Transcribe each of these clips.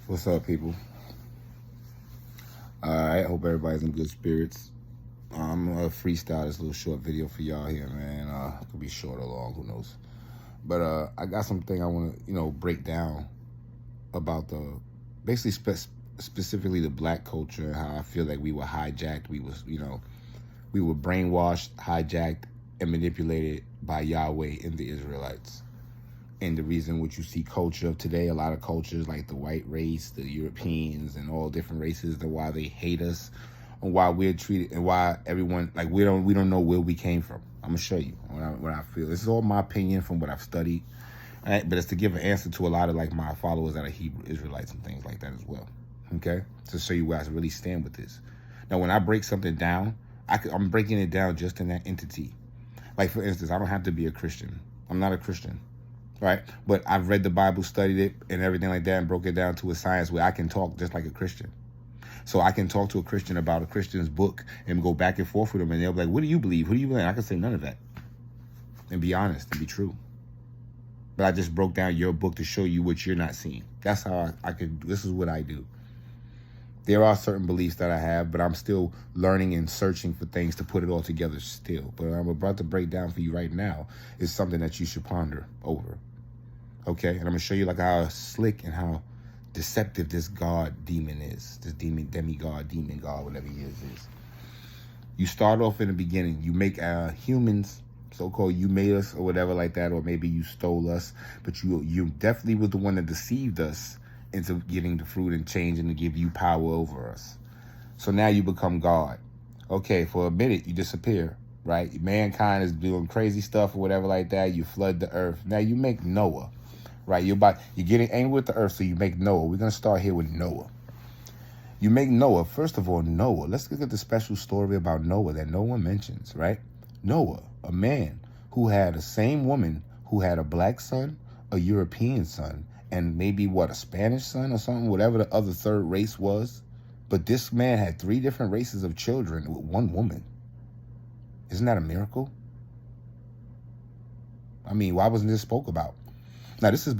What's up, people? Alright, hope everybody's in good spirits. I'm gonna freestyle this little short video for y'all here, man. It could be short or long, who knows. But I got something I want to, break down about the basically specifically the black culture and how I feel like we were hijacked. We were brainwashed, hijacked, and manipulated by Yahweh and the Israelites. And the reason which you see culture of today, a lot of cultures like the white race, the Europeans, and all different races, and why they hate us, and why we're treated, and why everyone like we don't know where we came from. I'm gonna show you what I feel. This is all my opinion from what I've studied, right? But it's to give an answer to a lot of like my followers that are Hebrew Israelites and things like that as well. Okay, to show you where I really stand with this. Now, when I break something down, I'm breaking it down just in that entity. Like for instance, I don't have to be a Christian. I'm not a Christian. Right? But I've read the Bible, studied it, and everything like that, and broke it down to a science where I can talk just like a Christian. So I can talk to a Christian about a Christian's book and go back and forth with them, and they'll be like, what do you believe? Who do you believe? And I can say none of that. And be honest and be true. But I just broke down your book to show you what you're not seeing. That's how I could, this is what I do. There are certain beliefs that I have, but I'm still learning and searching for things to put it all together still. But what I'm about to break down for you right now is something that you should ponder over. Okay, and I'm going to show you like how slick and how deceptive this god demon is. This demigod, demon god, whatever he is. You start off in the beginning. You make humans, so-called you made us or whatever like that, or maybe you stole us. But you definitely was the one that deceived us into getting the fruit and changing to give you power over us. So now you become God. Okay, for a minute you disappear, right? Mankind is doing crazy stuff or whatever like that. You flood the earth. Now you make Noah. Right, you're getting angry with the earth, so you make Noah. We're going to start here with Noah. You make Noah. First of all, Noah. Let's look at the special story about Noah that no one mentions, right? Noah, a man who had the same woman who had a black son, a European son, and maybe, a Spanish son or something, whatever the other third race was. But this man had 3 different races of children with one woman. Isn't that a miracle? I mean, why wasn't this spoke about? Now, this is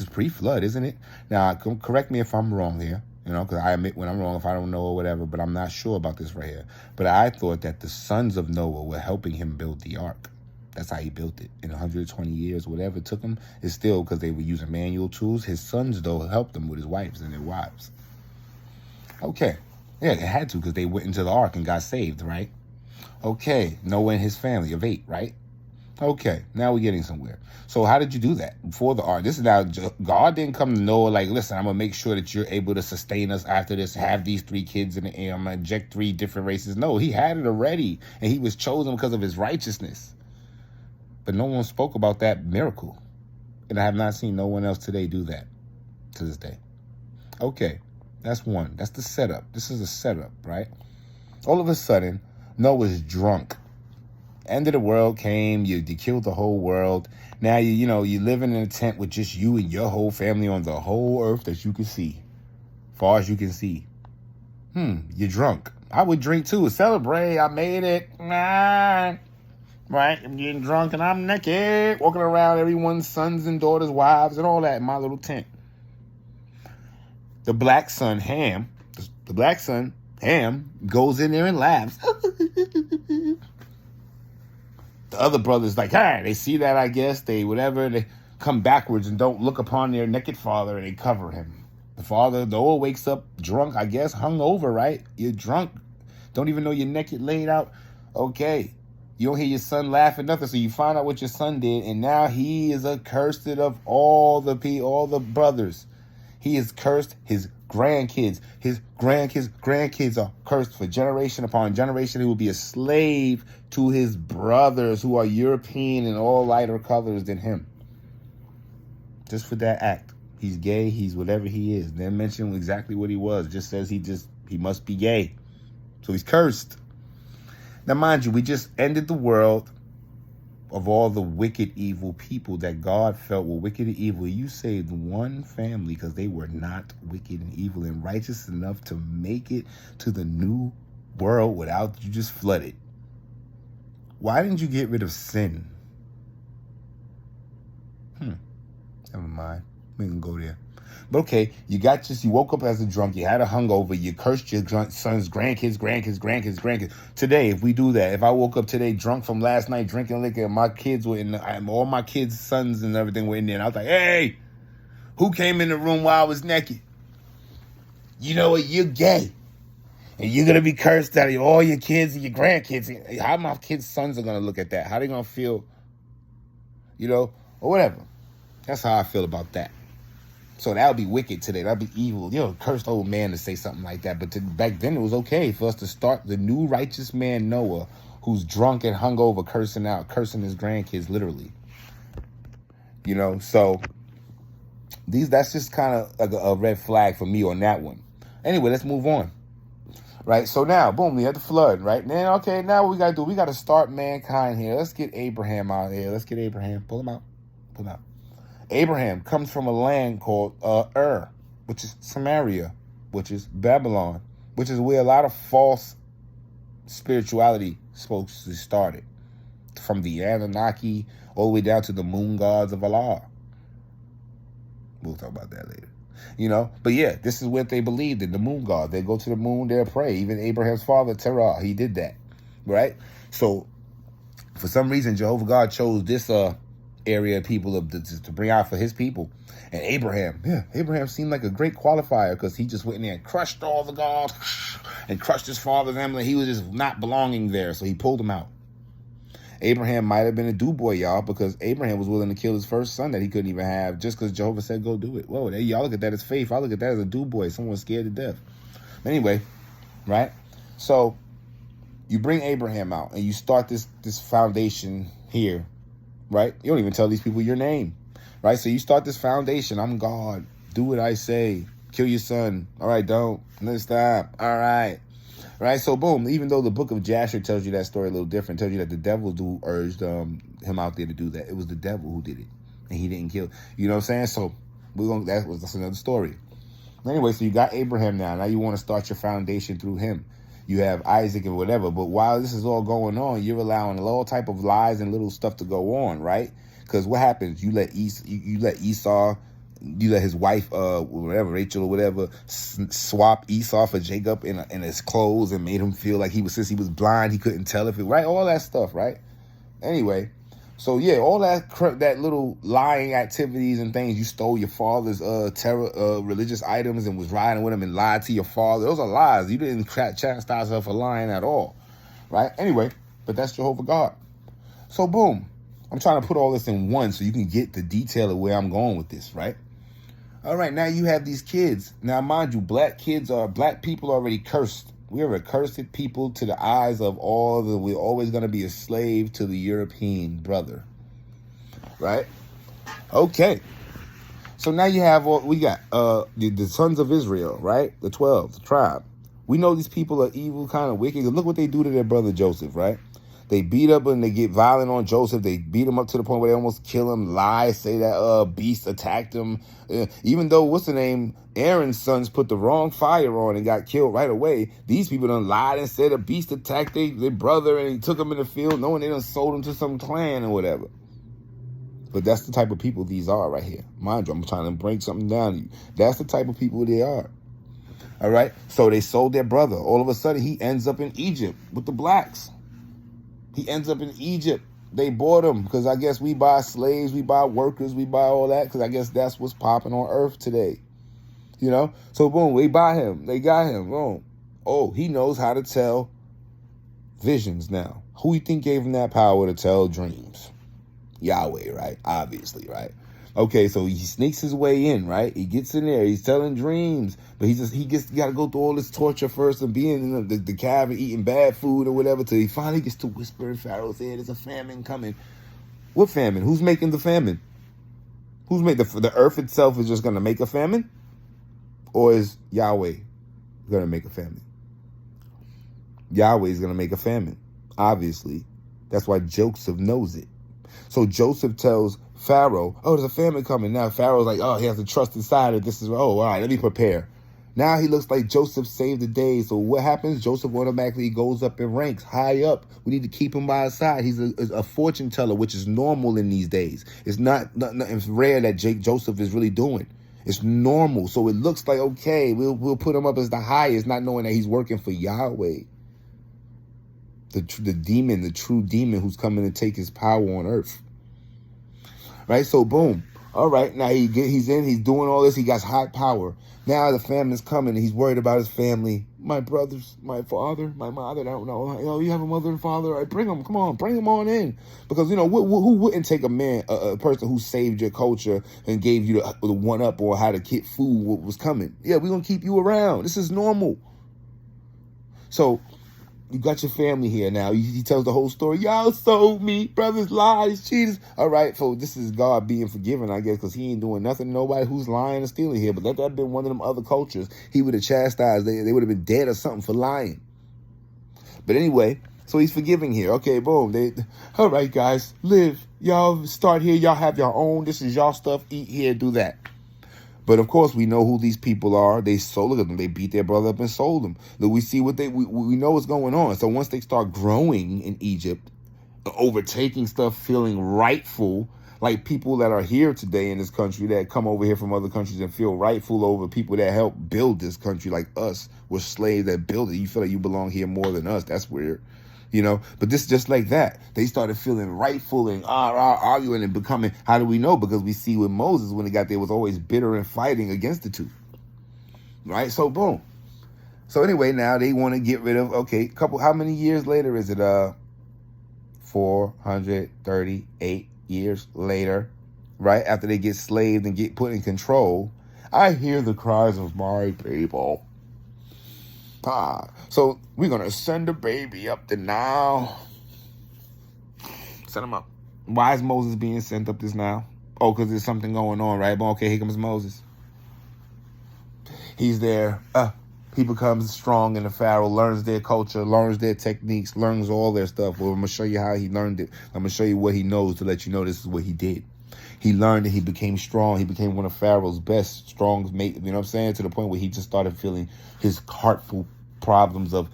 pre-flood, isn't it? Now, correct me if I'm wrong here, because I admit when I'm wrong if I don't know or whatever, but I'm not sure about this right here. But I thought that the sons of Noah were helping him build the ark. That's how he built it. In 120 years, whatever it took him, is still because they were using manual tools. His sons, though, helped him with his wives and their wives. Okay. Yeah, it had to because they went into the ark and got saved, right? Okay. Noah and his family of 8, right? Okay, now we're getting somewhere. So how did you do that before the ark? This is now, God didn't come to Noah like, listen, I'm going to make sure that you're able to sustain us after this, have these 3 kids in the air, I'm going to inject 3 different races. No, he had it already, and he was chosen because of his righteousness. But no one spoke about that miracle. And I have not seen no one else today do that to this day. Okay, that's one. That's the setup. This is a setup, right? All of a sudden, Noah's drunk. End of the world came, you killed the whole world. Now you're living in a tent with just you and your whole family on the whole earth that you can see. Far as you can see. You're drunk. I would drink too. Celebrate, I made it. Right? I'm getting drunk and I'm naked. Walking around everyone's sons and daughters, wives, and all that in my little tent. The black son, Ham, goes in there and laughs. The other brothers like, they see that, I guess, they come backwards and don't look upon their naked father and they cover him. The father, Noah, wakes up drunk, I guess, hungover, right? You're drunk. Don't even know you're naked, laid out. Okay. You don't hear your son laughing, nothing. So you find out what your son did, and now he is accursed of all the brothers. He is cursed. His grandkids are cursed for generation upon generation. He will be a slave to his brothers who are European and all lighter colors than him. Just for that act. He's gay. He's whatever he is. Didn't mention exactly what he was. Just says he must be gay. So he's cursed. Now, mind you, we just ended the world of all the wicked, evil people that God felt were wicked and evil. You saved one family because they were not wicked and evil and righteous enough to make it to the new world without you just flooded. Why didn't you get rid of sin? Never mind. We can go there. But okay, you woke up as a drunk, you had a hungover, you cursed your son's grandkids. Today, if we do that, if I woke up today drunk from last night drinking liquor, and my kids were all my kids' sons and everything were in there, and I was like, hey, who came in the room while I was naked? You know what? You're gay. And you're going to be cursed out of all your kids and your grandkids. How my kids' sons are going to look at that? How they going to feel, or whatever. That's how I feel about that. So that would be wicked today. That would be evil. Cursed old man to say something like that. But back then it was okay for us to start the new righteous man Noah, who's drunk and hungover, cursing his grandkids, literally. So that's just kind of like a red flag for me on that one. Anyway, let's move on. Right, so now, boom, we had the flood, right? Now what we got to do, we got to start mankind here. Let's get Abraham out here. Let's get Abraham. Pull him out. Abraham comes from a land called Ur, which is Samaria, which is Babylon, which is where a lot of false spirituality supposed to started. From the Anunnaki all the way down to the moon gods of Allah. We'll talk about that later. But yeah, this is what they believed in, the moon god. They go to the moon, they'll pray. Even Abraham's father, Terah, he did that, right? So for some reason, Jehovah God chose this area of people to bring out for his people. And Abraham seemed like a great qualifier because he just went in there and crushed all the gods and crushed his father's family. He was just not belonging there, so he pulled them out. Abraham might have been a do-boy, y'all, because Abraham was willing to kill his first son that he couldn't even have just because Jehovah said go do it. Whoa, y'all look at that as faith. I look at that as a do-boy, someone scared to death. Anyway, right? So you bring Abraham out and you start this foundation here, right? You don't even tell these people your name, right? So you start this foundation. I'm God. Do what I say. Kill your son. All right, don't. Let's stop. All right. Right, so boom, even though the book of Jasher tells you that story a little different, tells you that the devil urged him out there to do that. It was the devil who did it, and he didn't kill. You know what I'm saying? So that's another story. Anyway, so you got Abraham now. Now you want to start your foundation through him. You have Isaac and whatever. But while this is all going on, you're allowing all type of lies and little stuff to go on, right? Because what happens? You let Esau. You let his wife, Rachel or whatever, swap Esau for Jacob in his clothes and made him feel like since he was blind, he couldn't tell if it, right? All that stuff, right? Anyway, so yeah, all that little lying activities and things. You stole your father's religious items and was riding with him and lied to your father. Those are lies. You didn't chastise her for lying at all, right? Anyway, but that's Jehovah God. So boom, I'm trying to put all this in one so you can get the detail of where I'm going with this, right? All right, now you have these kids. Now, mind you, black people already cursed. We are a cursed people to the eyes of we're always going to be a slave to the European brother, right? Okay. So now you have we got the sons of Israel, right? The 12, the tribe. We know these people are evil, kind of wicked. Look what they do to their brother Joseph, right? They beat up and they get violent on Joseph. They beat him up to the point where they almost kill him, lie, say that beast attacked him. Even though, Aaron's sons put the wrong fire on and got killed right away. These people done lied and said a beast attacked their brother and he took him in the field knowing they done sold him to some clan or whatever. But that's the type of people these are right here. Mind you, I'm trying to break something down to you. That's the type of people they are. All right? So they sold their brother. All of a sudden, he ends up in Egypt with the blacks. He ends up in Egypt. They bought him because I guess we buy slaves, we buy workers, we buy all that because I guess that's what's popping on earth today. So boom, we buy him. They got him. Boom. Oh, he knows how to tell visions now. Who you think gave him that power to tell dreams? Yahweh, right? Obviously, right? Okay, so he sneaks his way in, right? He gets in there. He's telling dreams, but he got to go through all this torture first and being in the cavern, eating bad food or whatever, till he finally gets to whisper in Pharaoh's ear, "There's a famine coming." What famine? Who's making the famine? Who's made the earth itself is just going to make a famine, or is Yahweh going to make a famine? Yahweh is going to make a famine. Obviously, that's why Joseph knows it. So Joseph tells Pharaoh, "Oh, there's a famine coming." Now Pharaoh's like, oh, he has to trust inside it. This is, all right, let me prepare. Now he looks like Joseph saved the day. So what happens? Joseph automatically goes up in ranks, high up. We need to keep him by his side. He's a fortune teller, which is normal in these days. It's not nothing rare that Joseph is really doing. It's normal. So it looks like, okay, we'll put him up as the highest, not knowing that he's working for Yahweh. The demon, the true demon who's coming to take his power on earth. Right? So boom. All right, now he's doing all this. He got high power. Now the famine's coming, and he's worried about his family. My brothers, my father, my mother. I don't know. You have a mother and father. All right, bring them. Come on, bring them on in. Because, who wouldn't take a person who saved your culture and gave you the one-up on how to get food, what was coming? Yeah, we're going to keep you around. This is normal. So you got your family here now. He tells the whole story. Y'all sold me. Brothers, lies, cheaters. All right, so this is God being forgiven, I guess, because he ain't doing nothing to nobody who's lying and stealing here. But let that have been one of them other cultures. He would have chastised. They would have been dead or something for lying. But anyway, so he's forgiving here. Okay, boom. All right, guys, live. Y'all start here. Y'all have your own. This is y'all stuff. Eat here, do that. But of course, we know who these people are. They sold them. They beat their brother up and sold them. Look, we see we know what's going on. So once they start growing in Egypt, overtaking stuff, feeling rightful, like people that are here today in this country that come over here from other countries and feel rightful over people that helped build this country, like us, were slaves that built it. You feel like you belong here more than us. That's weird. But this is just like that. They started feeling rightful and arguing and becoming. How do we know? Because we see with Moses, when he got there, was always bitter and fighting against the two. Right? So boom. So anyway, now they want to get rid of, how many years later is it? 438 years later, right? After they get slaved and get put in control, I hear the cries of my people. So we're going to send the baby up the Nile. Send him up. Why is Moses being sent up this Nile? Oh, because there's something going on, right? But okay, here comes Moses. He's there. He becomes strong in the Pharaoh, learns their culture, learns their techniques, learns all their stuff. Well, I'm going to show you how he learned it. I'm going to show you what he knows to let you know this is what he did. He learned that he became strong. He became one of Pharaoh's best, strong mate. You know what I'm saying? To the point where he just started feeling his heartful problems of,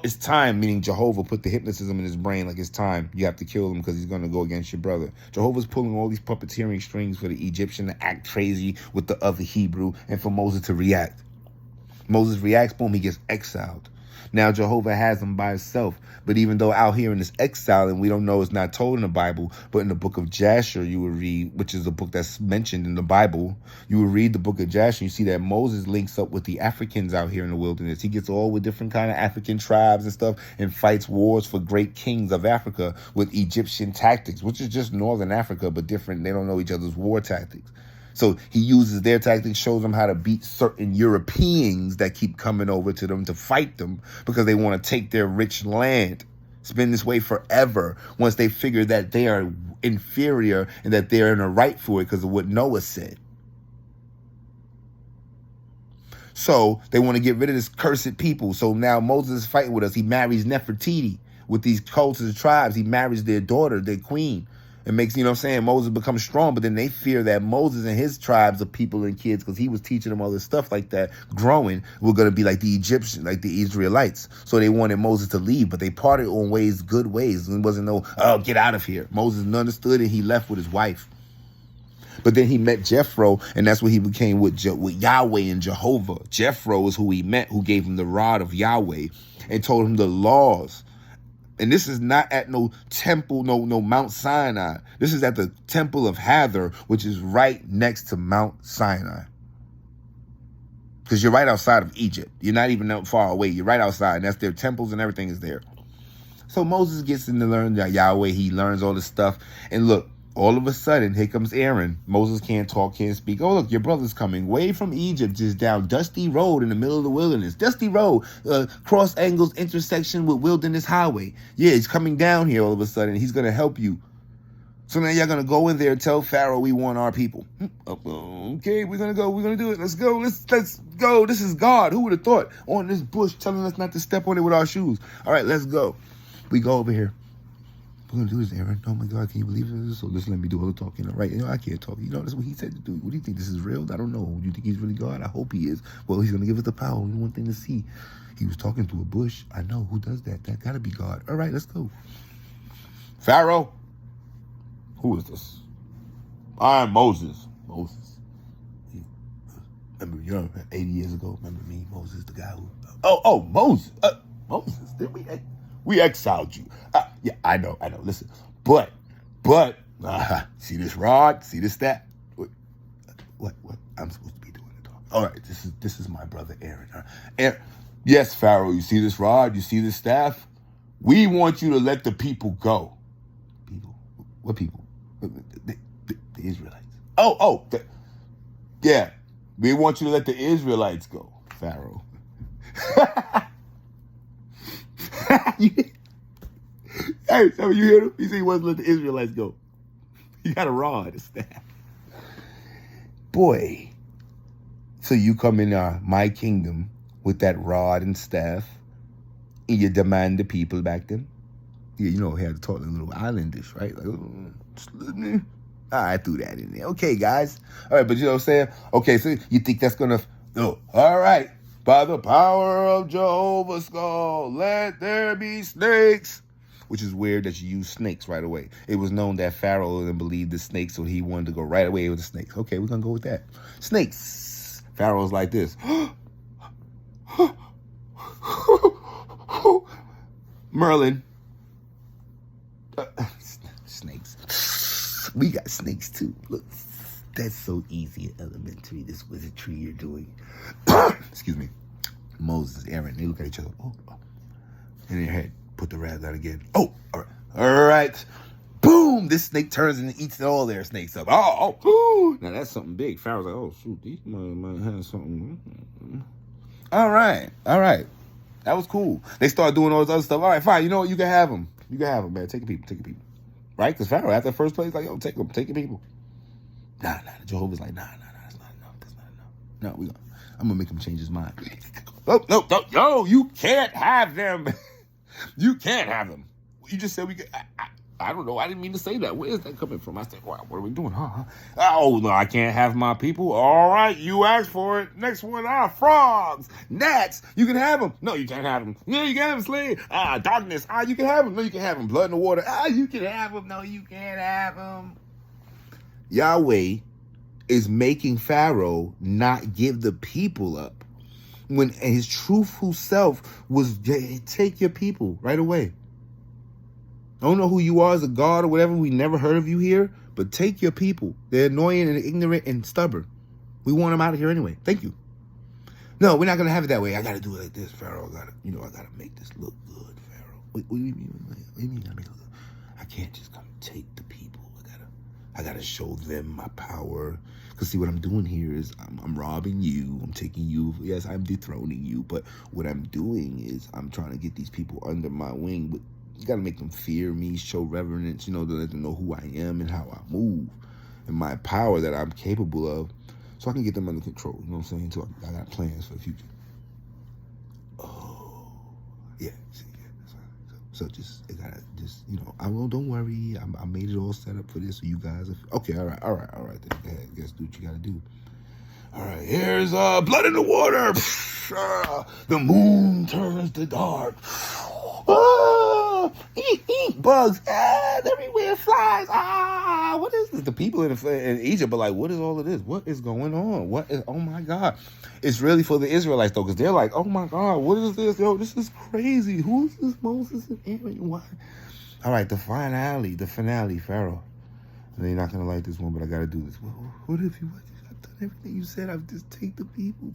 it's time, meaning Jehovah put the hypnotism in his brain, like it's time. You have to kill him because he's going to go against your brother. Jehovah's pulling all these puppeteering strings for the Egyptian to act crazy with the other Hebrew and for Moses to react. Moses reacts, boom, he gets exiled. Now Jehovah has him by himself. But even though out here in this exile, and we don't know, it's not told in the Bible, but in the book of Jasher, you will read, which is a book that's mentioned in the Bible, you will read the book of Jasher, you see that Moses links up with the Africans out here in the wilderness. He gets all with different kind of African tribes and stuff and fights wars for great kings of Africa with Egyptian tactics, which is just northern Africa, but different. They don't know each other's war tactics. So he uses their tactics, shows them how to beat certain Europeans that keep coming over to them to fight them because they want to take their rich land. It's been this way forever once they figure that they are inferior and that they're in a right for it because of what Noah said. So they want to get rid of this cursed people. So now Moses is fighting with us. He marries Nefertiti with these cultures, tribes. He marries their daughter, their queen. It makes, Moses becomes strong, but then they fear that Moses and his tribes of people and kids, because he was teaching them all this stuff like that, growing, were going to be like the Egyptians, like the Israelites. So they wanted Moses to leave, but they parted on good ways. It wasn't get out of here. Moses understood and he left with his wife. But then he met Jethro, and that's what he became with Yahweh and Jehovah. Jethro is who he met, who gave him the rod of Yahweh and told him the laws. And this is not at no temple, no Mount Sinai. This is at the temple of Hathor, which is right next to Mount Sinai. Because you're right outside of Egypt. You're not even that far away. You're right outside. And that's their temples and everything is there. So Moses gets in to learn Yahweh. He learns all this stuff. And look, all of a sudden, here comes Aaron. Moses can't talk, can't speak. Oh, look, your brother's coming way from Egypt, just down Dusty Road in the middle of the wilderness. Dusty Road, cross angles intersection with Wilderness Highway. Yeah, he's coming down here all of a sudden. He's going to help you. So now you're going to go in there and tell Pharaoh we want our people. Okay, we're going to go. We're going to do it. Let's go. Let's go. This is God. Who would have thought? On this bush telling us not to step on it with our shoes. All right, let's go. We go over here. We're going to do this, Aaron. Oh, my God, can you believe this? So just let me do all the talking, all right? I can't talk. That's what he said to do. What do you think? This is real? I don't know. Do you think he's really God? I hope he is. Well, he's going to give us the power. Only one thing to see. He was talking to a bush. I know. Who does that? That got to be God. All right, let's go. Pharaoh, who is this? I'm Moses. Moses. Remember, 80 years ago, remember me, Moses, the guy who... Moses. Moses, did we exiled you. Yeah, I know. Listen, but, see this rod? See this staff? What? I'm supposed to be doing the talk. All right, this is my brother Aaron. Aaron. Yes, Pharaoh, you see this rod? You see this staff? We want you to let the people go. People? What people? The Israelites. Yeah. We want you to let the Israelites go, Pharaoh. Hey, so you hear him? He said he wants to let the Israelites go. He got a rod, a staff. Boy. So you come in my kingdom with that rod and staff, and you demand the people back then? Yeah, he had to talk a little islandish, right? Like, I threw that in there. Okay, guys. All right, but you know what I'm saying? Okay, so you think that's going to... No. All right. By the power of Jehovah's skull, let there be snakes. Which is weird that you use snakes right away. It was known that Pharaoh didn't believe the snakes, so he wanted to go right away with the snakes. Okay, we're going to go with that. Snakes. Pharaoh's like this. Merlin. Snakes. We got snakes too. Look, that's so easy and elementary, this wizardry you're doing. Excuse me. Moses, Aaron, they look at each other. In their head, put the rag down again. All right. Boom! This snake turns and eats all their snakes up. Now that's something big. Pharaoh's like, oh, shoot, these might have something. All right. That was cool. They start doing all this other stuff. All right, fine. You know what? You can have them. Man. Take your people. Right? Because Pharaoh, after the first place, like, yo, take them. Take your people. Nah. Jehovah's like, nah, that's not enough. No, I'm going to make him change his mind. No, you can't have them. You can't have them. You just said we could. I don't know. I didn't mean to say that. Where is that coming from? I said, wow, what are we doing? Oh, no, I can't have my people. All right, you asked for it. Next one, frogs. Gnats. You can have them. No, you can't have them. Yeah, you can have them. Slave. Darkness. You can have them. No, you can have them. Blood in the water. You can have them. No, you can't have them. Yahweh is making Pharaoh not give the people up when his truthful self was, take your people right away. I don't know who you are as a god or whatever. We never heard of you here. But take your people. They're annoying and ignorant and stubborn. We want them out of here anyway. Thank you. No, we're not going to have it that way. I got to do it like this, Pharaoh. I got to make this look good, Pharaoh. What do you mean? What do you mean I make it look good? I can't just come take the people. I got to show them my power. Because see, what I'm doing here is I'm robbing you. I'm taking you. Yes, I'm dethroning you. But what I'm doing is I'm trying to get these people under my wing. But you got to make them fear me, show reverence, to let them know who I am and how I move and my power that I'm capable of, so I can get them under control. You know what I'm saying? So I got plans for the future. Oh, yeah. See, yeah. So don't worry. I made it all set up for this, so you guys are... Okay, all right. Then go ahead. Guess do what you got to do. All right, here's blood in the water. The moon turns to dark. Eat bugs. Everywhere flies. What is this? The people in Egypt are like, what is all of this? What is going on? Oh my God. It's really for the Israelites though, because they're like, oh my God, what is this? Yo, this is crazy. Who is this Moses and Aaron? Why? All right, the finale, Pharaoh. And they're not going to like this one, but I got to do this. What if you... I've done everything you said. I've just take the people.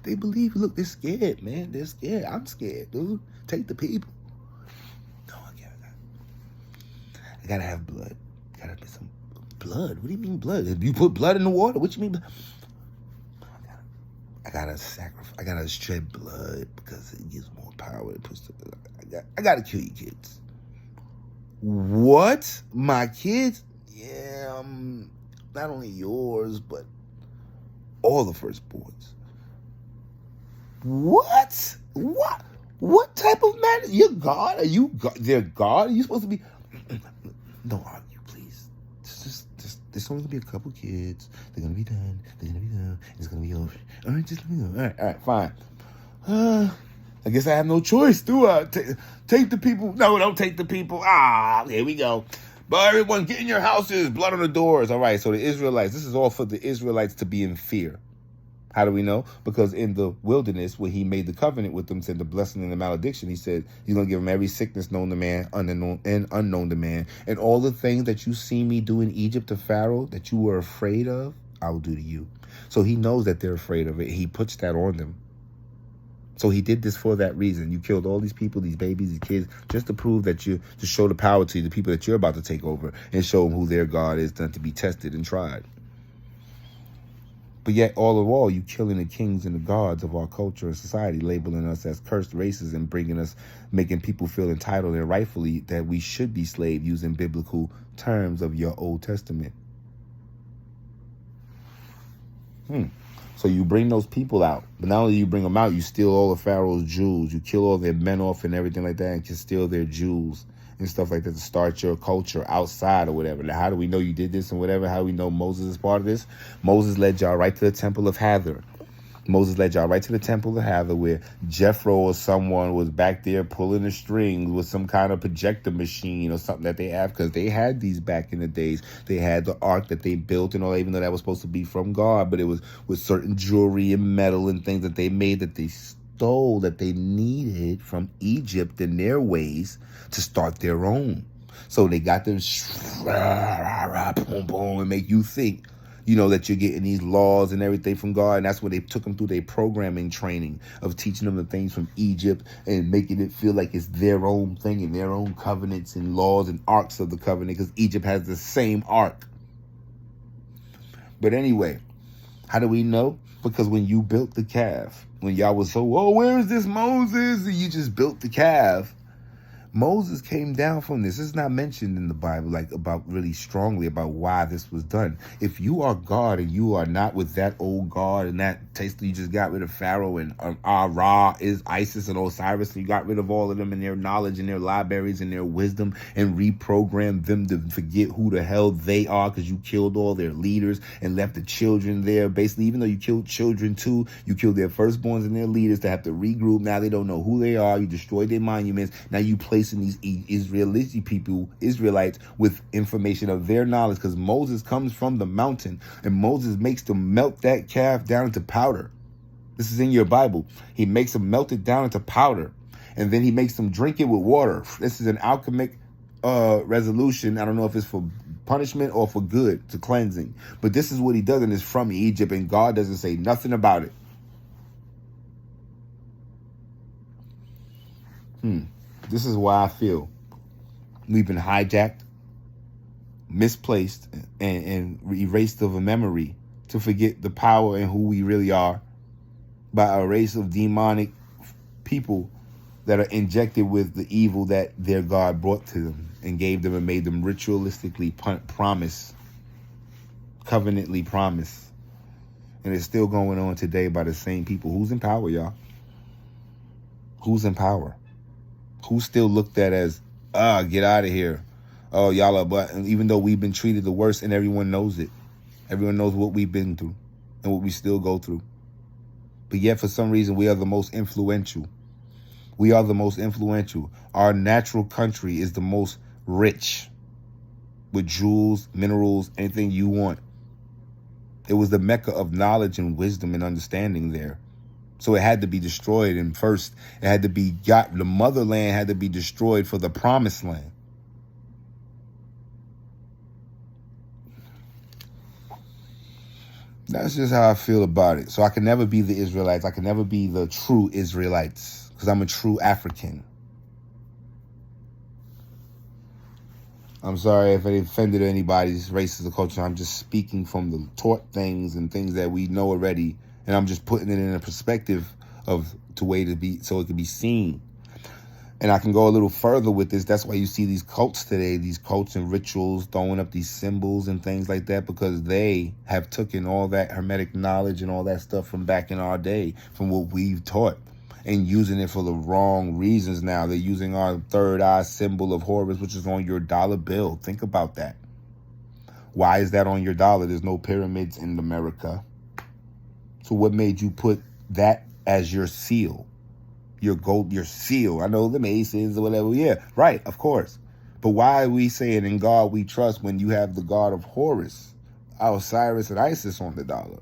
They believe. Look, they're scared, man. They're scared. I'm scared, dude. Take the people. No, I gotta have blood. Gotta be some blood. What do you mean blood? If you put blood in the water, what you mean? I gotta sacrifice. I gotta shed blood because it gives more power. I gotta kill your kids. What? My kids? Yeah, not only yours, but all the firstborns. What? What type of man? You're God? Are you God? They're God? Are you supposed to be? Don't argue, please. There's only gonna be a couple kids. They're gonna be done. It's gonna be over. All right, just let me go. All right, fine. I guess I have no choice, do I? Take the people. No, don't take the people. Here we go. But everyone, get in your houses. Blood on the doors. All right, so the Israelites. This is all for the Israelites to be in fear. How do we know? Because in the wilderness, when he made the covenant with them, said the blessing and the malediction, he said he's going to give them every sickness known to man, unknown and unknown to man. And all the things that you see me do in Egypt to Pharaoh that you were afraid of, I will do to you. So he knows that they're afraid of it. He puts that on them. So he did this for that reason. You killed all these people, these babies, these kids, just to prove that to show the power to the people that you're about to take over and show them who their God is, done to be tested and tried. But yet, all of all, you killing the kings and the gods of our culture and society, labeling us as cursed races and making people feel entitled and rightfully that we should be slaves using biblical terms of your Old Testament. So you bring those people out. But not only do you bring them out, you steal all of Pharaoh's jewels. You kill all their men off and everything like that and can steal their jewels and stuff like that to start your culture outside or whatever. Now, how do we know you did this and whatever? How do we know Moses is part of this? Moses led y'all right to the temple of Hathor. Moses led y'all right to the temple of Hathor, where Jethro or someone was back there pulling the strings with some kind of projector machine or something that they have, because they had these back in the days. They had the ark that they built and all, even though that was supposed to be from God, but it was with certain jewelry and metal and things that they made that they stole, that they needed from Egypt and their ways to start their own. So they got them boom, boom, and make you think, that you're getting these laws and everything from God. And that's where they took them through their programming training of teaching them the things from Egypt and making it feel like it's their own thing and their own covenants and laws and arks of the covenant, because Egypt has the same ark. But anyway, how do we know? Because when you built the calf, when y'all was so, where is this Moses? And you just built the calf. Moses came down from this. It's not mentioned in the Bible, about really strongly about why this was done. If you are God and you are not with that old God and that taste, you just got rid of Pharaoh and Ra is Isis and Osiris, and you got rid of all of them and their knowledge and their libraries and their wisdom and reprogrammed them to forget who the hell they are, because you killed all their leaders and left the children there. Basically, even though you killed children too, you killed their firstborns and their leaders to have to regroup. Now they don't know who they are. You destroyed their monuments. Now you placing these Israelites with information of their knowledge, because Moses comes from the mountain and Moses makes them melt that calf down into powder. This is in your Bible. He makes them melt it down into powder, and then he makes them drink it with water. This is an alchemic resolution. I don't know if it's for punishment or for good, to cleansing, but this is what he does, and it's from Egypt, and God doesn't say nothing about it. This is why I feel we've been hijacked, misplaced, and erased of a memory to forget the power and who we really are by a race of demonic people that are injected with the evil that their God brought to them and gave them and made them ritualistically promise, covenantly promise. And it's still going on today by the same people. Who's in power, y'all? Who's in power? Who's still looked at as, get out of here. Oh, y'all are, but even though we've been treated the worst and everyone knows it. Everyone knows what we've been through and what we still go through. But yet, for some reason, we are the most influential. We are the most influential. Our natural country is the most rich with jewels, minerals, anything you want. It was the Mecca of knowledge and wisdom and understanding there. So it had to be destroyed. And first, it had to be the motherland had to be destroyed for the promised land. That's just how I feel about it. So I can never be the Israelites. I can never be the true Israelites, because I'm a true African. I'm sorry if it offended anybody's races or culture. I'm just speaking from the taught things and things that we know already. And I'm just putting it in a perspective so it can be seen. And I can go a little further with this. That's why you see these cults today, these cults and rituals throwing up these symbols and things like that, because they have taken all that Hermetic knowledge and all that stuff from back in our day, from what we've taught, and using it for the wrong reasons now. They're using our third eye symbol of Horus, which is on your dollar bill. Think about that. Why is that on your dollar? There's no pyramids in America. So what made you put that as your seal? Your gold, your seal. I know the Masons or whatever. Yeah, right, of course. But why are we saying in God we trust when you have the God of Horus, Osiris, and Isis on the dollar?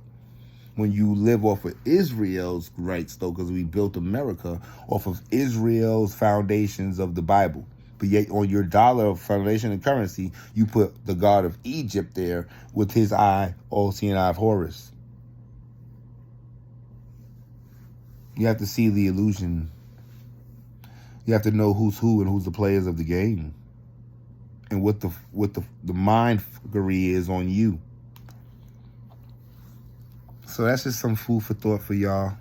when you live off of Israel's rights, though, because we built America off of Israel's foundations of the Bible. But yet on your dollar of foundation and currency, you put the God of Egypt there with his eye, all-seeing eye of Horus. You have to see the illusion. You have to know who's who and who's the players of the game. And what the mindfuckery is on you. So that's just some food for thought for y'all.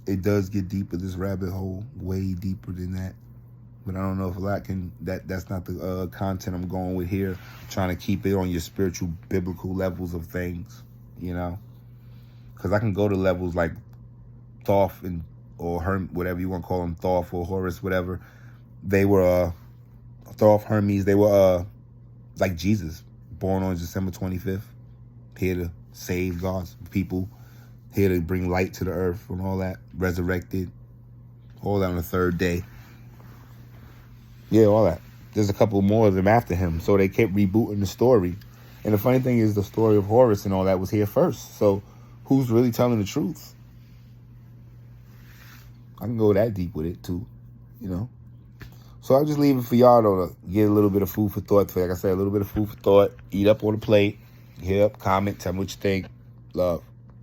It does get deeper, this rabbit hole, way deeper than that. But I don't know if a lot can, that's not the content I'm going with here. Trying to keep it on your spiritual, biblical levels of things, you know? Because I can go to levels like Thoth or whatever you want to call them, Thoth or Horus, whatever. They were, Thoth, Hermes, they were like Jesus, born on December 25th, here to save God's people, here to bring light to the earth and all that, resurrected, all that on the third day. Yeah, all that. There's a couple more of them after him, so they kept rebooting the story. And the funny thing is the story of Horus and all that was here first. So who's really telling the truth? I can go that deep with it too, you know? So I'll just leave it for y'all though to get a little bit of food for thought. Like I said, a little bit of food for thought. Eat up on the plate. Hit up, comment, tell me what you think. Love.